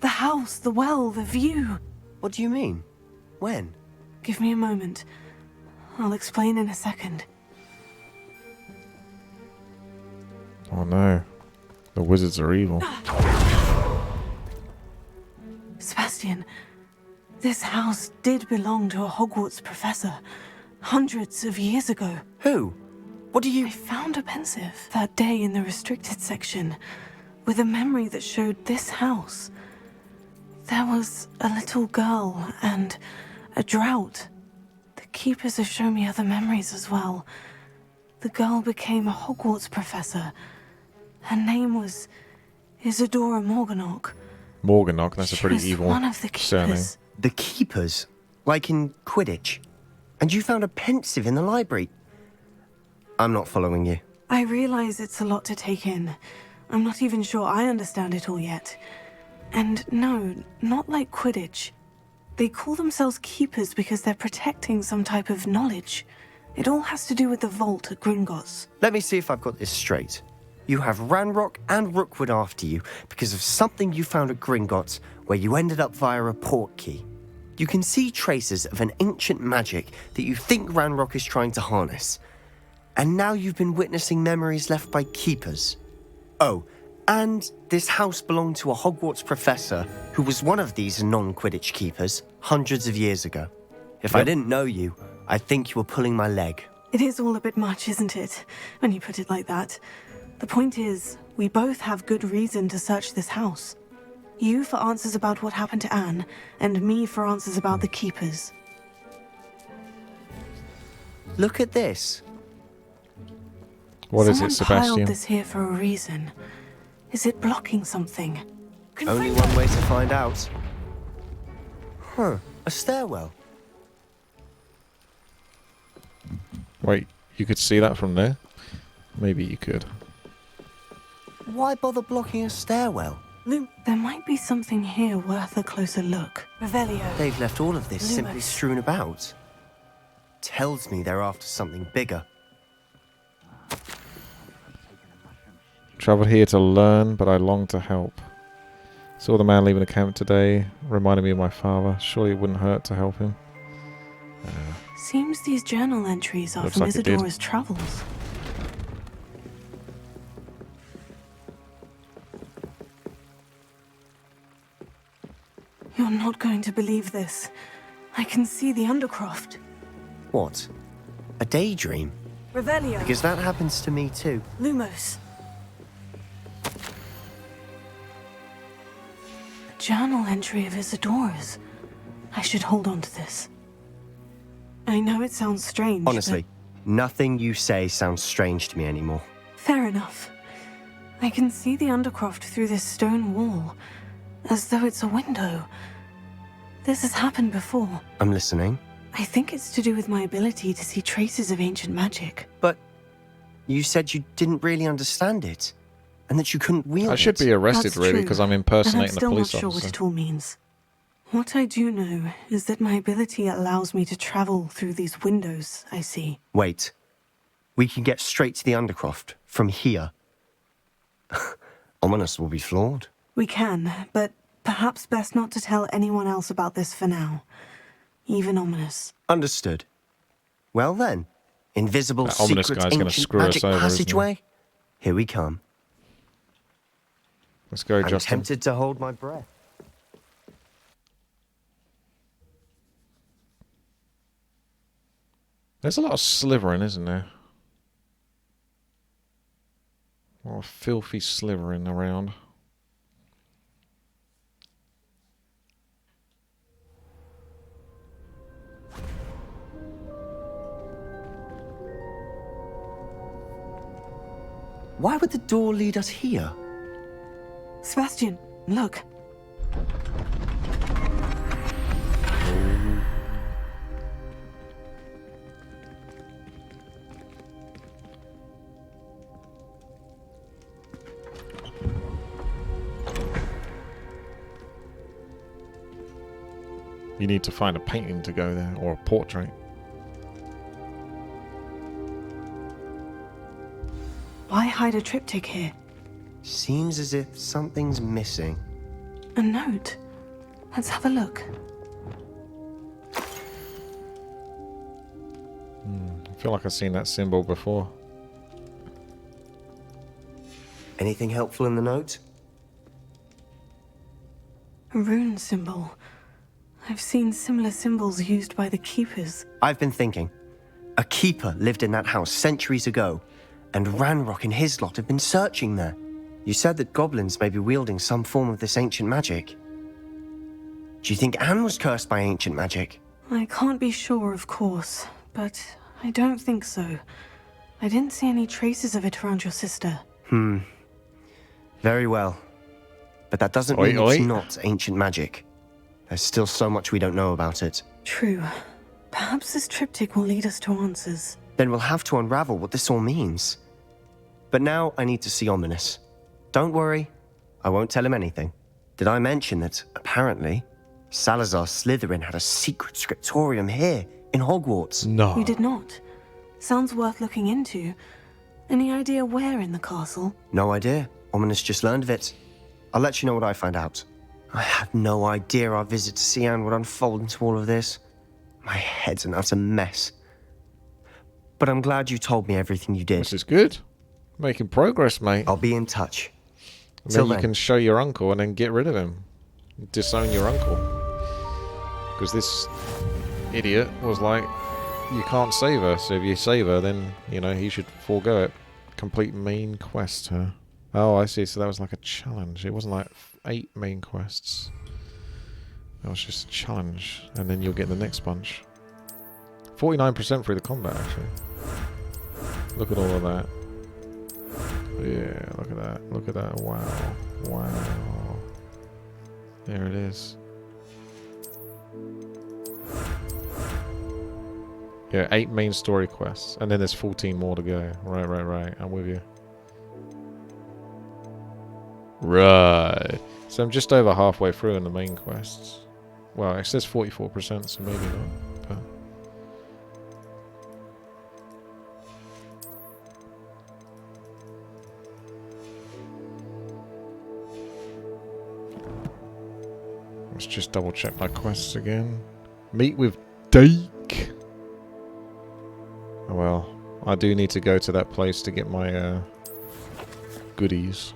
[SPEAKER 5] The house, the well, the view.
[SPEAKER 3] What do you mean? When?
[SPEAKER 5] Give me a moment. I'll explain in a second.
[SPEAKER 1] Oh no. The wizards are evil.
[SPEAKER 5] Sebastian, this house did belong to a Hogwarts professor hundreds of years ago.
[SPEAKER 3] Who? What do you...
[SPEAKER 5] I found a pensive that day in the restricted section with a memory that showed this house. There was a little girl and a drought. The keepers have shown me other memories as well. The girl became a Hogwarts professor. Her name was Isadora Morganach.
[SPEAKER 1] Morganach, that's a pretty
[SPEAKER 5] She was
[SPEAKER 1] evil
[SPEAKER 5] one of the
[SPEAKER 1] surname.
[SPEAKER 5] keepers.
[SPEAKER 3] The keepers? Like in Quidditch? And you found a pensive in the library? I'm not following you.
[SPEAKER 5] I realize it's a lot to take in. I'm not even sure I understand it all yet. And no, not like Quidditch. They call themselves keepers because they're protecting some type of knowledge. It all has to do with the vault at Gringotts.
[SPEAKER 3] Let me see if I've got this straight. You have Ranrock and Rookwood after you because of something you found at Gringotts where you ended up via a port key. You can see traces of an ancient magic that you think Ranrock is trying to harness. And now you've been witnessing memories left by keepers. Oh, and this house belonged to a Hogwarts professor who was one of these non-Quidditch keepers hundreds of years ago. If I didn't know you, I'd think you were pulling my leg.
[SPEAKER 5] It is all a bit much, isn't it? When you put it like that. The point is, we both have good reason to search this house. You for answers about what happened to Anne, and me for answers about the keepers.
[SPEAKER 3] Look at this.
[SPEAKER 1] What is it,
[SPEAKER 5] Someone
[SPEAKER 1] Sebastian?
[SPEAKER 5] piled this here for a reason. Is it blocking something?
[SPEAKER 3] Only one way to find out. Huh, a stairwell.
[SPEAKER 1] Wait, you could see that from there? Maybe you could.
[SPEAKER 3] Why bother blocking a stairwell?
[SPEAKER 5] There might be something here worth a closer look. Revelio.
[SPEAKER 3] They've left all of this
[SPEAKER 5] Lumos.
[SPEAKER 3] simply strewn about. Tells me they're after something bigger.
[SPEAKER 1] Travelled here to learn, but I long to help. Saw the man leaving the camp today. Reminded me of my father. Surely it wouldn't hurt to help him.
[SPEAKER 5] Seems these journal entries are
[SPEAKER 1] Looks
[SPEAKER 5] from
[SPEAKER 1] like it did.
[SPEAKER 5] Isadora's travels. You're not going to believe this. I can see the Undercroft.
[SPEAKER 3] What? A daydream?
[SPEAKER 5] Revelio.
[SPEAKER 3] Because that happens to me too.
[SPEAKER 5] Lumos. A journal entry of Isadora's. I should hold on to this. I know it sounds strange,
[SPEAKER 3] Honestly, nothing you say sounds strange to me anymore.
[SPEAKER 5] but fair enough. I can see the Undercroft through this stone wall, as though it's a window. This has happened before.
[SPEAKER 3] I'm listening.
[SPEAKER 5] I think it's to do with my ability to see traces of ancient magic.
[SPEAKER 3] But you said you didn't really understand it, and that you couldn't wield it.
[SPEAKER 1] I should be arrested,
[SPEAKER 5] That's
[SPEAKER 1] really,
[SPEAKER 5] true,
[SPEAKER 1] because I'm
[SPEAKER 5] and I'm
[SPEAKER 1] impersonating a
[SPEAKER 5] still not
[SPEAKER 1] police
[SPEAKER 5] sure what
[SPEAKER 1] officer.
[SPEAKER 5] it all means. What I do know is that my ability allows me to travel through these windows I see.
[SPEAKER 3] Wait. We can get straight to the Undercroft from here. Ominous will be floored.
[SPEAKER 5] We can, but perhaps best not to tell anyone else about this for now. Even Ominous.
[SPEAKER 3] Understood. Well then, invisible
[SPEAKER 1] That ominous
[SPEAKER 3] secret
[SPEAKER 1] guy's gonna
[SPEAKER 3] ancient
[SPEAKER 1] screw us
[SPEAKER 3] magic
[SPEAKER 1] over, isn't he?
[SPEAKER 3] passageway. Here we come.
[SPEAKER 1] Let's go,
[SPEAKER 3] I'm
[SPEAKER 1] Justin.
[SPEAKER 3] tempted to hold my breath.
[SPEAKER 1] There's a lot of slivering, isn't there? A lot of filthy slivering around.
[SPEAKER 3] Why would the door lead us here?
[SPEAKER 5] Sebastian, look.
[SPEAKER 1] You need to find a painting to go there, or a portrait.
[SPEAKER 5] Why hide a triptych here?
[SPEAKER 3] Seems as if something's missing.
[SPEAKER 5] A note. Let's have a look.
[SPEAKER 1] I feel like I've seen that symbol before.
[SPEAKER 3] Anything helpful in the note?
[SPEAKER 5] A rune symbol. I've seen similar symbols used by the keepers.
[SPEAKER 3] I've been thinking. A keeper lived in that house centuries ago, and Ranrock and his lot have been searching there. You said that goblins may be wielding some form of this ancient magic. Do you think Anne was cursed by ancient magic?
[SPEAKER 5] I can't be sure, of course, but I don't think so. I didn't see any traces of it around your sister.
[SPEAKER 3] Very well. But that doesn't mean it's not ancient magic. There's still so much we don't know about it.
[SPEAKER 5] True. Perhaps this triptych will lead us to answers.
[SPEAKER 3] Then we'll have to unravel what this all means. But now I need to see Ominous. Don't worry, I won't tell him anything. Did I mention that, apparently, Salazar Slytherin had a secret scriptorium here, in Hogwarts?
[SPEAKER 1] No.
[SPEAKER 5] You did not. Sounds worth looking into. Any idea where in the castle?
[SPEAKER 3] No idea. Ominous just learned of it. I'll let you know what I find out. I had no idea our visit to see Anne would unfold into all of this. My head's an utter mess. But I'm glad you told me everything you did.
[SPEAKER 1] This is good. Making progress, mate.
[SPEAKER 3] I'll be in touch.
[SPEAKER 1] And then you can show your uncle and then get rid of him. Disown your uncle. Because this idiot was like, you can't save her. So if you save her, then, you know, he should forego it. Complete main quest, huh? Oh, I see. So that was like a challenge. It wasn't like 8 main quests. That was just a challenge. And then you'll get the next bunch. 49% through the combat, actually. Look at all of that. Yeah, look at that. Look at that. Wow. Wow. There it is. Yeah, 8 main story quests. And then there's 14 more to go. Right. I'm with you. Right. So I'm just over halfway through in the main quests. Well, it says 44%, so maybe not. But let's just double check my quests again. Meet with Deke. Oh well, I do need to go to that place to get my goodies.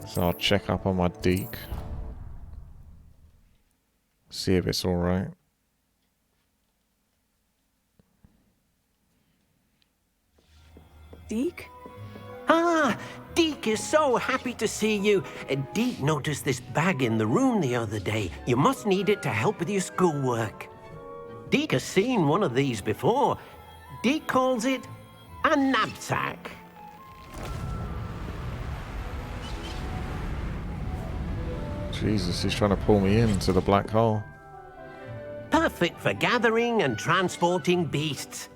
[SPEAKER 1] So I'll check up on my Deke. See if it's alright.
[SPEAKER 5] Deke?
[SPEAKER 9] Ah, Deke is so happy to see you. Deke noticed this bag in the room the other day. You must need it to help with your schoolwork. Deke has seen one of these before. Deke calls it a knapsack.
[SPEAKER 1] Jesus, he's trying to pull me into the black hole.
[SPEAKER 9] Perfect for gathering and transporting beasts.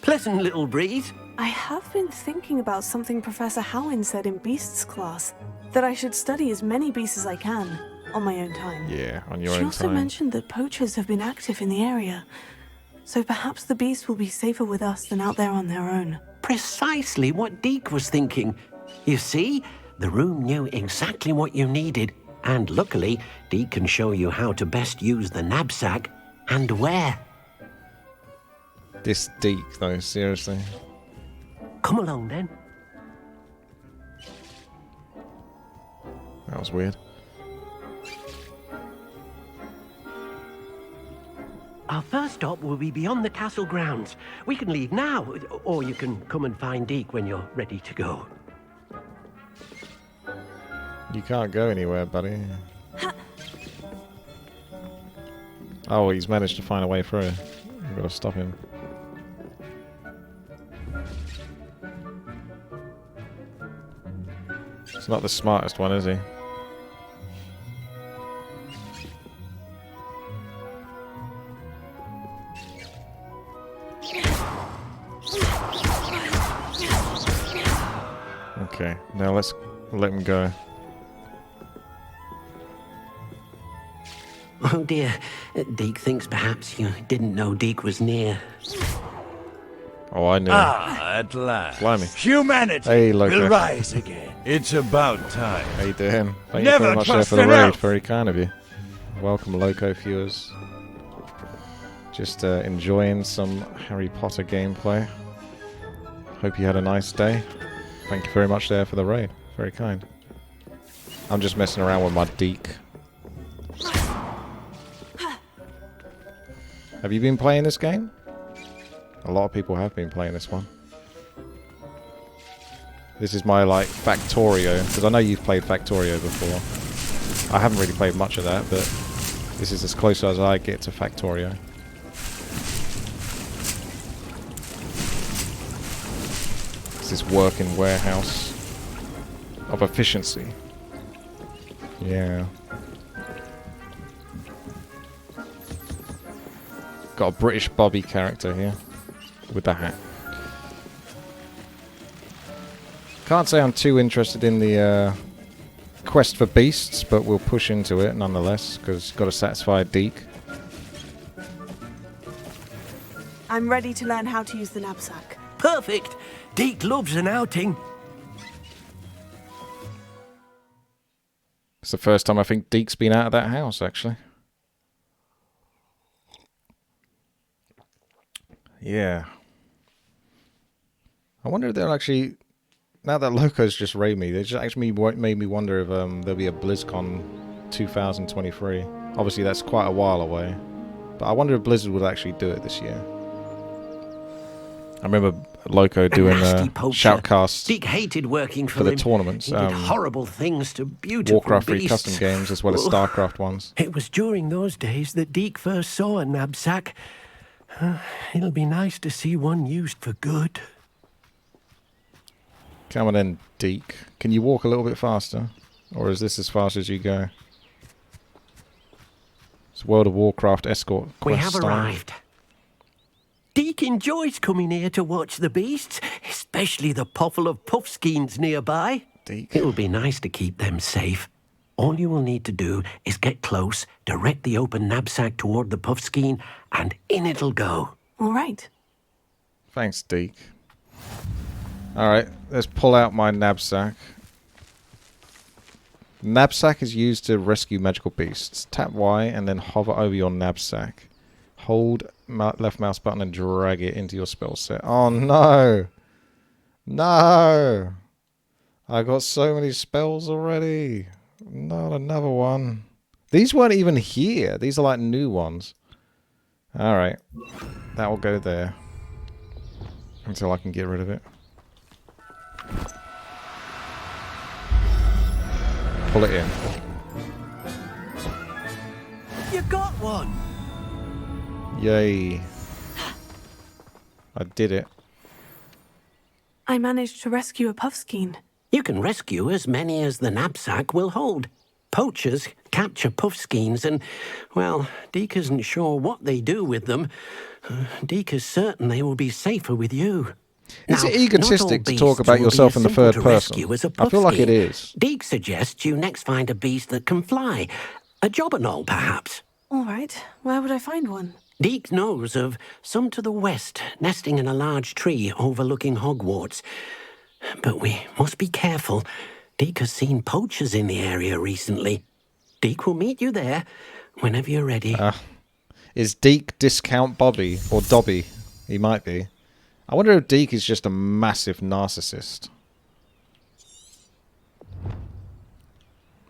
[SPEAKER 9] Pleasant little breeze.
[SPEAKER 5] I have been thinking about something Professor Howin said in Beasts class. That I should study as many beasts as I can, on my own time.
[SPEAKER 1] Yeah, on your own
[SPEAKER 5] She
[SPEAKER 1] time.
[SPEAKER 5] also mentioned that poachers have been active in the area. So perhaps the beasts will be safer with us than out there on their own.
[SPEAKER 9] Precisely what Deke was thinking. You see, the room knew exactly what you needed, and luckily, Deke can show you how to best use the knapsack and where.
[SPEAKER 1] This Deke, though, seriously.
[SPEAKER 9] Come along, then.
[SPEAKER 1] That was weird.
[SPEAKER 9] Our first stop will be beyond the castle grounds. We can leave now, or you can come and find Deke when you're ready to go.
[SPEAKER 1] You can't go anywhere, buddy. Oh, he's managed to find a way through. We've got to stop him. He's not the smartest one, is he? Okay, now let's let him go.
[SPEAKER 9] Oh dear, Deke thinks perhaps you didn't know Deke was near.
[SPEAKER 1] Oh, I knew.
[SPEAKER 11] Ah, at last.
[SPEAKER 1] Blimey.
[SPEAKER 11] Humanity
[SPEAKER 1] Hey, Loco.
[SPEAKER 11] will rise again. It's about time.
[SPEAKER 1] How you doing? Thank you
[SPEAKER 11] Never
[SPEAKER 1] very much there
[SPEAKER 11] trust
[SPEAKER 1] for the
[SPEAKER 11] an
[SPEAKER 1] raid.
[SPEAKER 11] elf.
[SPEAKER 1] Very kind of you. Welcome, Loco viewers. Just enjoying some Harry Potter gameplay. Hope you had a nice day. Thank you very much there for the raid. Very kind. I'm just messing around with my Deke. Have you been playing this game? A lot of people have been playing this one. This is my, like, Factorio, because I know you've played Factorio before. I haven't really played much of that, but this is as close as I get to Factorio. It's this working warehouse of efficiency. Yeah. Got a British Bobby character here with the hat. Can't say I'm too interested in the quest for beasts, but we'll push into it nonetheless, because got to satisfy Deke.
[SPEAKER 5] I'm ready to learn how to use the knapsack.
[SPEAKER 9] Perfect! Deke loves an outing.
[SPEAKER 1] It's the first time I think Deke's been out of that house, actually. Yeah. I wonder if they'll actually... Now that Loco's just raided me, they just actually made me wonder if there'll be a BlizzCon 2023. Obviously, that's quite a while away. But I wonder if Blizzard would actually do it this year. I remember Loco doing shoutcasts
[SPEAKER 9] Deke hated working
[SPEAKER 1] for the tournaments.
[SPEAKER 9] He did horrible things to beautiful
[SPEAKER 1] Warcraft 3
[SPEAKER 9] beasts.
[SPEAKER 1] custom games as well as StarCraft ones.
[SPEAKER 9] It was during those days that Deke first saw a knapsack. It'll be nice to see one used for good.
[SPEAKER 1] Come on then, Deke. Can you walk a little bit faster? Or is this as fast as you go? It's World of Warcraft escort quest
[SPEAKER 9] We have
[SPEAKER 1] style.
[SPEAKER 9] arrived. Deke enjoys coming here to watch the beasts, especially the poffle of puffskeins nearby.
[SPEAKER 1] Deke.
[SPEAKER 9] It will be nice to keep them safe. All you will need to do is get close, direct the open knapsack toward the puffskein, and in it'll go.
[SPEAKER 5] All right.
[SPEAKER 1] Thanks, Deke. Alright, let's pull out my knapsack. Knapsack is used to rescue magical beasts. Tap Y and then hover over your knapsack. Hold left mouse button and drag it into your spell set. Oh no! No! I got so many spells already. Not another one. These weren't even here. These are like new ones. Alright. That will go there. Until I can get rid of it. Pull it in.
[SPEAKER 8] You got one!
[SPEAKER 1] Yay. I did it.
[SPEAKER 5] I managed to rescue a puffskein.
[SPEAKER 9] You can rescue as many as the knapsack will hold. Poachers capture puffskeins and, well, Deke isn't sure what they do with them. Deke is certain they will be safer with you.
[SPEAKER 1] Is
[SPEAKER 9] Now,
[SPEAKER 1] it egotistic
[SPEAKER 9] not all
[SPEAKER 1] to talk
[SPEAKER 9] beasts
[SPEAKER 1] about
[SPEAKER 9] will be
[SPEAKER 1] yourself
[SPEAKER 9] as
[SPEAKER 1] in the
[SPEAKER 9] simple
[SPEAKER 1] third
[SPEAKER 9] to
[SPEAKER 1] person?
[SPEAKER 9] rescue as a
[SPEAKER 1] I feel like it
[SPEAKER 9] puffskein.
[SPEAKER 1] is.
[SPEAKER 9] Deke suggests you next find a beast that can fly. A jobberknoll, perhaps.
[SPEAKER 5] All right. Where would I find one?
[SPEAKER 9] Deke knows of some to the west, nesting in a large tree overlooking Hogwarts. But we must be careful. Deke has seen poachers in the area recently. Deke will meet you there whenever you're ready.
[SPEAKER 1] Is Deke discount Bobby or Dobby? He might be. I wonder if Deke is just a massive narcissist.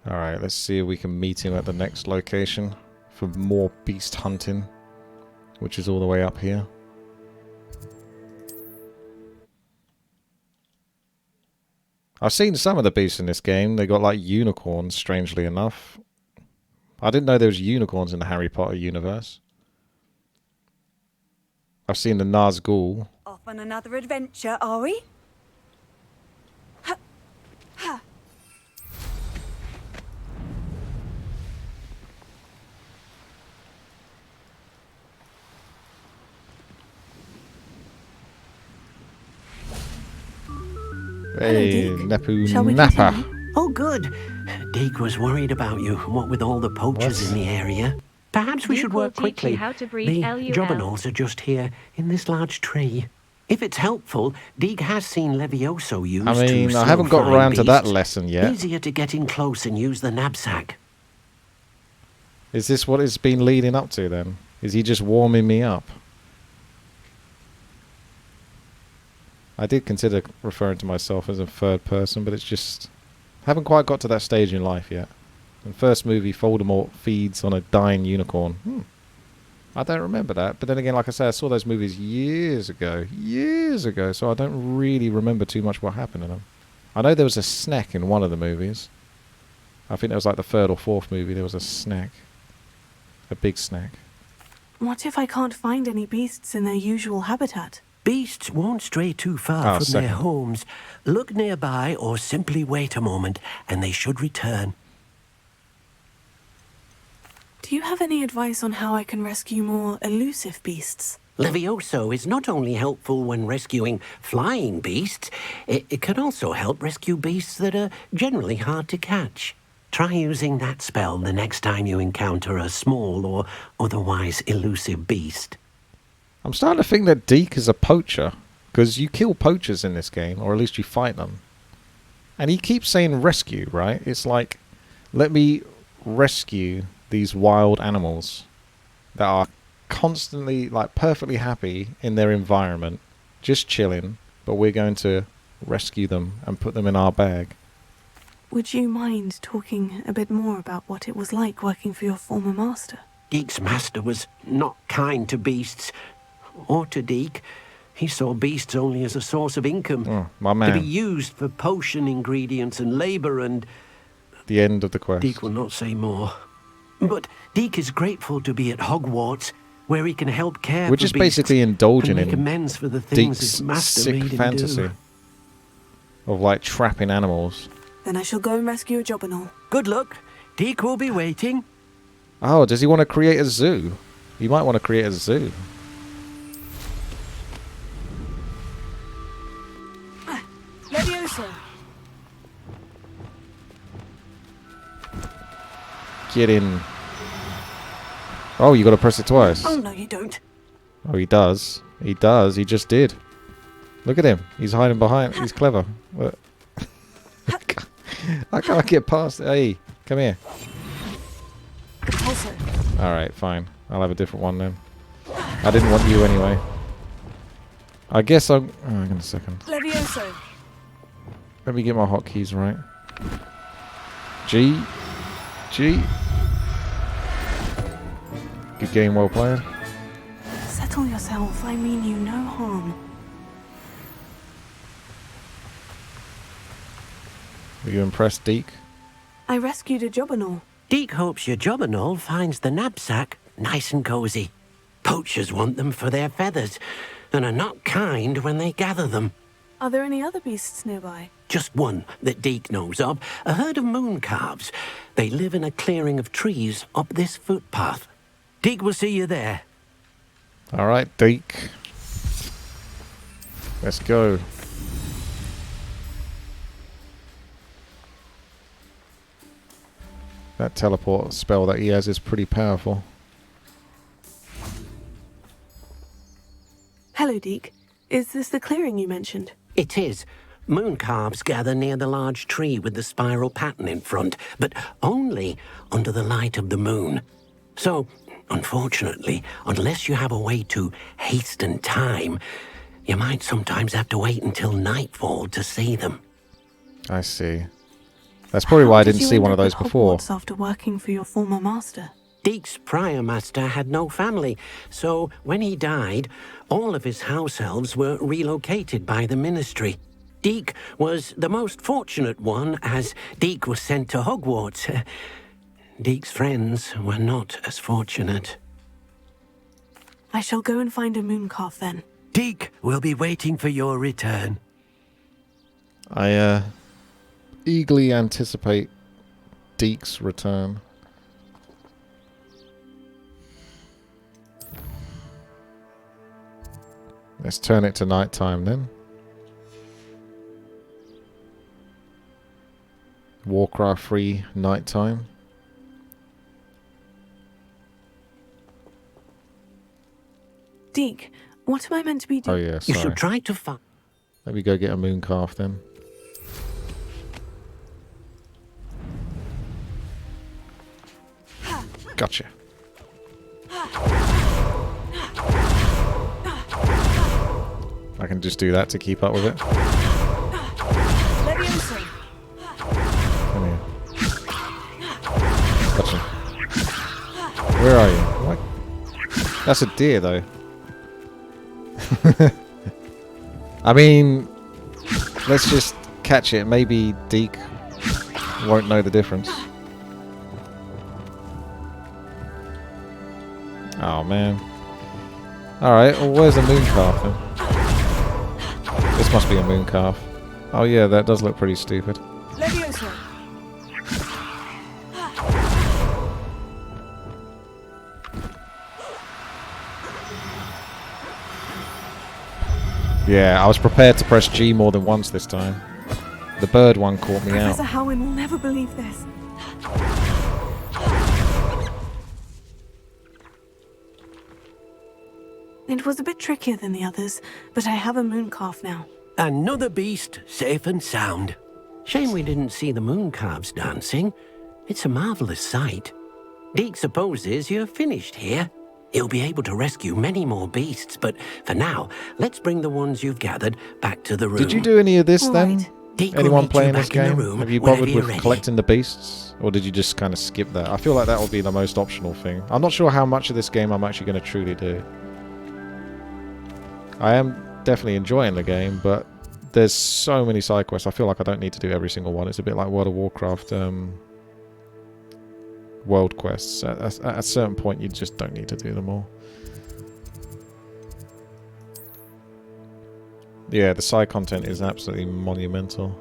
[SPEAKER 1] Alright, let's see if we can meet him at the next location for more beast hunting, which is all the way up here. I've seen some of the beasts in this game. They got like unicorns, strangely enough. I didn't know there was unicorns in the Harry Potter universe. I've seen the Nazgul.
[SPEAKER 12] Off on another adventure, are we?
[SPEAKER 1] Hey,
[SPEAKER 5] Deke.
[SPEAKER 1] Nepu
[SPEAKER 5] Shall we
[SPEAKER 1] Nappa.
[SPEAKER 5] continue?
[SPEAKER 9] Oh, good. Deke was worried about you, what with all the poachers
[SPEAKER 1] What?
[SPEAKER 9] in the area. Perhaps we
[SPEAKER 12] Deke
[SPEAKER 9] should
[SPEAKER 12] will
[SPEAKER 9] work
[SPEAKER 12] teach
[SPEAKER 9] quickly.
[SPEAKER 12] you how to breed
[SPEAKER 9] The
[SPEAKER 12] LUL.
[SPEAKER 9] Jobberknolls are just here, in this large tree. If it's helpful, Deke has seen Levioso used
[SPEAKER 1] I mean,
[SPEAKER 9] to
[SPEAKER 1] I haven't got
[SPEAKER 9] slow-flying
[SPEAKER 1] around to that
[SPEAKER 9] beasts.
[SPEAKER 1] lesson yet.
[SPEAKER 9] Easier to get in close and use the knapsack.
[SPEAKER 1] Is this what it's been leading up to then? Is he just warming me up? I did consider referring to myself as a third person, but it's just... haven't quite got to that stage in life yet. In the first movie, Voldemort feeds on a dying unicorn. I don't remember that. But then again, like I said, I saw those movies years ago. So I don't really remember too much what happened in them. I know there was a snack in one of the movies. I think it was like the third or fourth movie, there was a snack. A big snack.
[SPEAKER 5] What if I can't find any beasts in their usual habitat?
[SPEAKER 9] Beasts won't stray too far from their homes. Look nearby or simply wait a moment, and they should return.
[SPEAKER 5] Do you have any advice on how I can rescue more elusive beasts?
[SPEAKER 9] Levioso is not only helpful when rescuing flying beasts, it can also help rescue beasts that are generally hard to catch. Try using that spell the next time you encounter a small or otherwise elusive beast.
[SPEAKER 1] I'm starting to think that Deke is a poacher, because you kill poachers in this game, or at least you fight them. And he keeps saying rescue, right? It's like, let me rescue these wild animals that are constantly, like, perfectly happy in their environment, just chilling, but we're going to rescue them and put them in our bag.
[SPEAKER 5] Would you mind talking a bit more about what it was like working for your former master?
[SPEAKER 9] Deke's master was not kind to beasts, or to Deke. He saw beasts only as a source of income.
[SPEAKER 1] Oh, my man.
[SPEAKER 9] To be used for potion ingredients and labour and...
[SPEAKER 1] The end of the quest.
[SPEAKER 9] Deke will not say more. But Deke is grateful to be at Hogwarts, where he can help care
[SPEAKER 1] We're
[SPEAKER 9] for
[SPEAKER 1] just
[SPEAKER 9] beasts
[SPEAKER 1] basically indulging
[SPEAKER 9] and make
[SPEAKER 1] in
[SPEAKER 9] amends for the things
[SPEAKER 1] Deke's
[SPEAKER 9] his master
[SPEAKER 1] sick
[SPEAKER 9] made him
[SPEAKER 1] fantasy
[SPEAKER 9] do.
[SPEAKER 1] of, like, trapping animals.
[SPEAKER 5] Then I shall go and rescue a Jobberknoll.
[SPEAKER 9] Good luck. Deke will be waiting.
[SPEAKER 1] Oh, does he want to create a zoo? He might want to create a zoo.
[SPEAKER 5] Levioso!
[SPEAKER 1] Get in. Oh, you got to press it twice.
[SPEAKER 5] Oh, no, you don't.
[SPEAKER 1] Oh, he does. He does. He just did. Look at him. He's hiding behind. He's clever. Look. I can't get past it. Hey, come here.
[SPEAKER 5] Also.
[SPEAKER 1] Alright, fine. I'll have a different one then. I didn't want you anyway. I guess I'm... Oh, hang on a second.
[SPEAKER 5] Levioso!
[SPEAKER 1] Let me get my hotkeys right. G. G. Good game, well played.
[SPEAKER 5] Settle yourself. I mean you no harm.
[SPEAKER 1] Were you impressed, Deke?
[SPEAKER 5] I rescued a Jobberknoll.
[SPEAKER 9] Deke hopes your Jobberknoll finds the knapsack nice and cosy. Poachers want them for their feathers, and are not kind when they gather them.
[SPEAKER 5] Are there any other beasts nearby?
[SPEAKER 9] Just one that Deke knows of, a herd of moon calves. They live in a clearing of trees up this footpath. Deke will see you there.
[SPEAKER 1] Alright, Deke. Let's go. That teleport spell that he has is pretty powerful.
[SPEAKER 5] Hello, Deke. Is this the clearing you mentioned?
[SPEAKER 9] It is. Moon calves gather near the large tree with the spiral pattern in front, but only under the light of the moon. So, unfortunately, unless you have a way to hasten time, you might sometimes have to wait until nightfall to see them.
[SPEAKER 1] I see. That's probably why I didn't see one of those before.
[SPEAKER 5] Hogwarts after working for your former master.
[SPEAKER 9] Deke's prior master had no family, so when he died, all of his house elves were relocated by the ministry. Deke was the most fortunate one, as Deke was sent to Hogwarts. Deke's friends were not as fortunate.
[SPEAKER 5] I shall go and find a mooncalf then.
[SPEAKER 9] Deke will be waiting for your return.
[SPEAKER 1] I eagerly anticipate Deke's return. Let's turn it to nighttime then. Warcraft-free nighttime.
[SPEAKER 5] Deke, what am I meant to be doing?
[SPEAKER 1] Oh yeah,
[SPEAKER 9] You
[SPEAKER 1] sorry.
[SPEAKER 9] should try to find...
[SPEAKER 1] Let me go get a moon calf then. Gotcha. I can just do that to keep up with it. Come here. Gotcha. Where are you? What? That's a deer, though. I mean, let's just catch it. Maybe Deke won't know the difference. Oh, man. Alright, well, where's the moon calf, then? This must be a moon calf. Oh, yeah, that does look pretty stupid. Yeah, I was prepared to press G more than once this time. The bird one caught me out.
[SPEAKER 5] Professor Howin will never believe this. It was a bit trickier than the others, but I have a moon calf now.
[SPEAKER 9] Another beast, safe and sound. Shame we didn't see the moon calves dancing. It's a marvellous sight. Deke supposes you're finished here. He'll be able to rescue many more beasts, but for now, let's bring the ones you've gathered back to the room.
[SPEAKER 1] Did you do any of this then?
[SPEAKER 9] Deke
[SPEAKER 1] Anyone
[SPEAKER 9] will meet you
[SPEAKER 1] playing this
[SPEAKER 9] back in the
[SPEAKER 1] game?
[SPEAKER 9] room
[SPEAKER 1] Have you
[SPEAKER 9] whenever
[SPEAKER 1] bothered
[SPEAKER 9] you're
[SPEAKER 1] with
[SPEAKER 9] ready.
[SPEAKER 1] collecting the beasts? Or did you just kind of skip that? I feel like that would be the most optional thing. I'm not sure how much of this game I'm actually going to truly do. I am definitely enjoying the game, but there's so many side quests. I feel like I don't need to do every single one. It's a bit like World of Warcraft world quests. At a certain point, you just don't need to do them all. Yeah, the side content is absolutely monumental.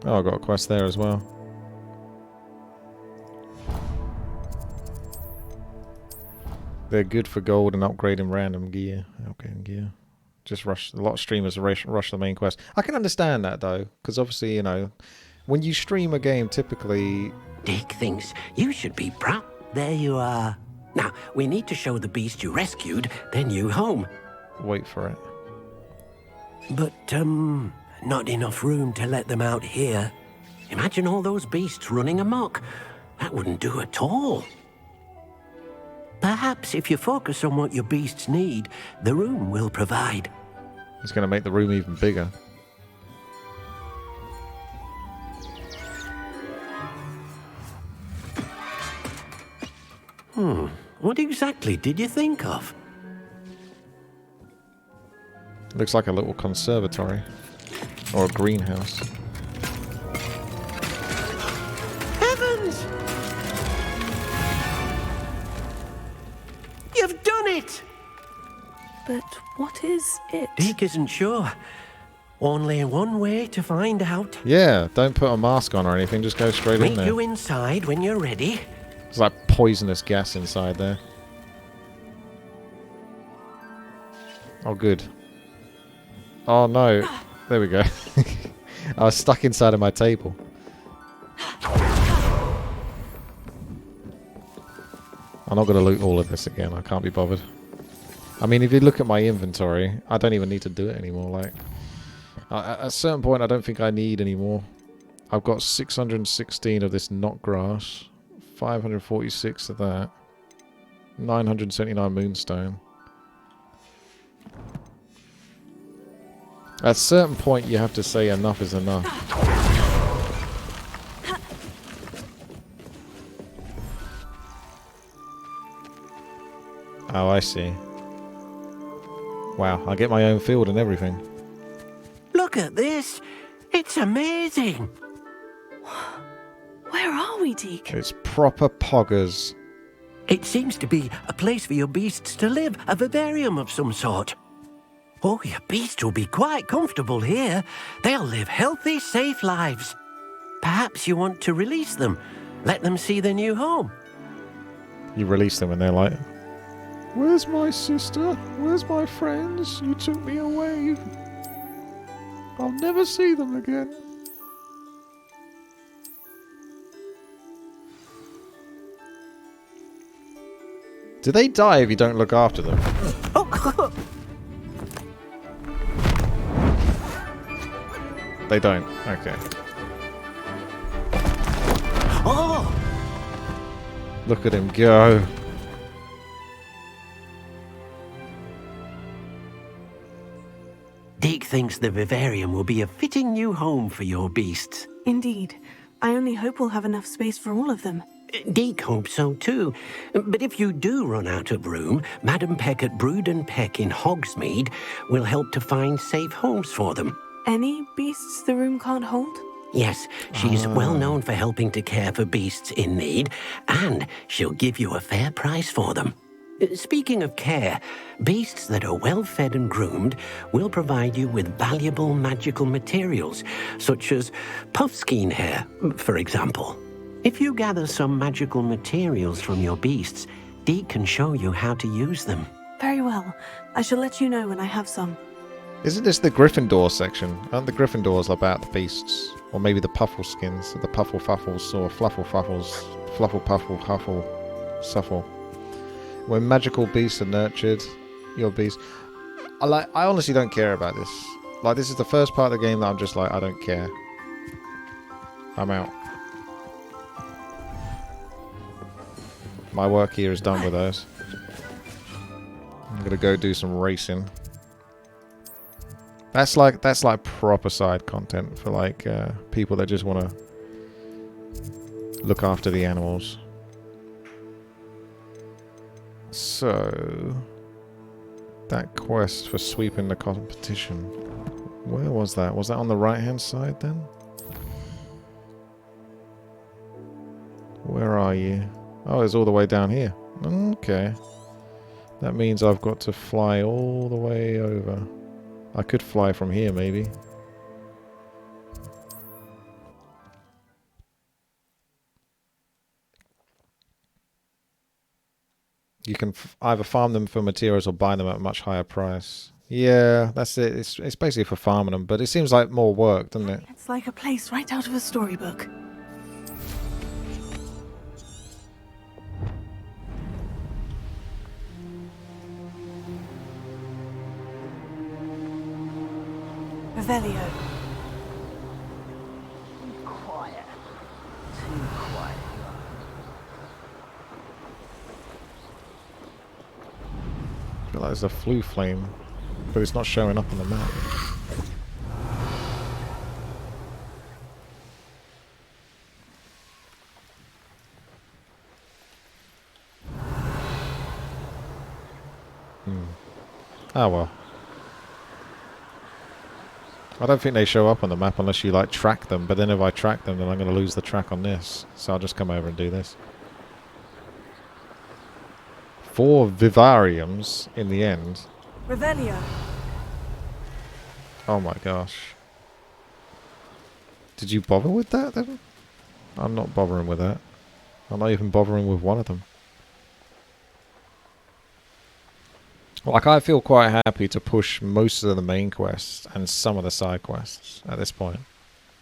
[SPEAKER 1] Oh, I got a quest there as well. They're good for gold and upgrading random gear. Upgrading gear. Just rush. A lot of streamers rush the main quest. I can understand that though, because obviously, you know, when you stream a game, typically...
[SPEAKER 9] Deke thinks you should be proud. There you are. Now, we need to show the beast you rescued their new home.
[SPEAKER 1] Wait for it.
[SPEAKER 9] But, not enough room to let them out here. Imagine all those beasts running amok. That wouldn't do at all. Perhaps if you focus on what your beasts need, the room will provide.
[SPEAKER 1] It's going to make the room even bigger.
[SPEAKER 9] What exactly did you think of?
[SPEAKER 1] Looks like a little conservatory. Or a greenhouse.
[SPEAKER 9] Heavens! You've done it!
[SPEAKER 5] But what is it?
[SPEAKER 9] Deke isn't sure. Only one way to find out.
[SPEAKER 1] Yeah, don't put a mask on or anything. Just go straight in
[SPEAKER 9] Meet
[SPEAKER 1] there.
[SPEAKER 9] you inside when you're ready.
[SPEAKER 1] There's like poisonous gas inside there. Oh, good. Oh, no. There we go. I was stuck inside of my table. I'm not going to loot all of this again. I can't be bothered. I mean, if you look at my inventory, I don't even need to do it anymore. Like, at a certain point, I don't think I need any more. I've got 616 of this knot grass. 546 of that. 979 moonstone. At a certain point, you have to say enough is enough. Oh, I see. Wow, I get my own field and everything.
[SPEAKER 9] Look at this. It's amazing.
[SPEAKER 5] Where are we, Deke?
[SPEAKER 1] It's proper poggers.
[SPEAKER 9] It seems to be a place for your beasts to live, a vivarium of some sort. Oh, your beasts will be quite comfortable here. They'll live healthy, safe lives. Perhaps you want to release them. Let them see their new home.
[SPEAKER 1] You release them and they're like... Where's my sister? Where's my friends? You took me away. I'll never see them again. Do they die if you don't look after them? They don't. Okay.
[SPEAKER 9] Oh!
[SPEAKER 1] Look at him go.
[SPEAKER 9] Deke thinks the vivarium will be a fitting new home for your beasts.
[SPEAKER 5] Indeed. I only hope we'll have enough space for all of them.
[SPEAKER 9] Deke hopes so too. But if you do run out of room, Madam Peck at Brood and Peck in Hogsmeade will help to find safe homes for them.
[SPEAKER 5] Any beasts the room can't hold?
[SPEAKER 9] Yes, she's well known for helping to care for beasts in need, and she'll give you a fair price for them. Speaking of care, beasts that are well fed and groomed will provide you with valuable magical materials, such as puffskein hair, for example. If you gather some magical materials from your beasts, Deke can show you how to use them.
[SPEAKER 5] Very well. I shall let you know when I have some.
[SPEAKER 1] Isn't this the Gryffindor section? Aren't the Gryffindors about the beasts? Or maybe the Puffleskins, the Pufflefuffles, or Flufflefuffles, Flufflepuffle, Huffle, Suffle. When magical beasts are nurtured, your beast. I honestly don't care about this. Like, this is the first part of the game that I'm just like, I don't care. I'm out. My work here is done with those. I'm gonna go do some racing. That's like proper side content for like people that just want to look after the animals. So that quest for sweeping the competition, where was that? Was that on the right hand side then? Where are you? Oh, it's all the way down here. Okay. That means I've got to fly all the way over. I could fly from here, maybe. You can either farm them for materials or buy them at a much higher price. Yeah, that's it. It's basically for farming them, but it seems like more work, doesn't it?
[SPEAKER 5] It's like a place right out of a storybook. Revelio.
[SPEAKER 8] Quiet. Too quiet.
[SPEAKER 1] I feel like there's a flue flame, but it's not showing up on the map. Oh well. I don't think they show up on the map unless you like track them, but then if I track them then I'm going to lose the track on this. So I'll just come over and do this. 4 vivariums in the end.
[SPEAKER 5] Revelio.
[SPEAKER 1] Oh my gosh. Did you bother with that then? I'm not bothering with that. I'm not even bothering with one of them. Like, I feel quite happy to push most of the main quests and some of the side quests at this point.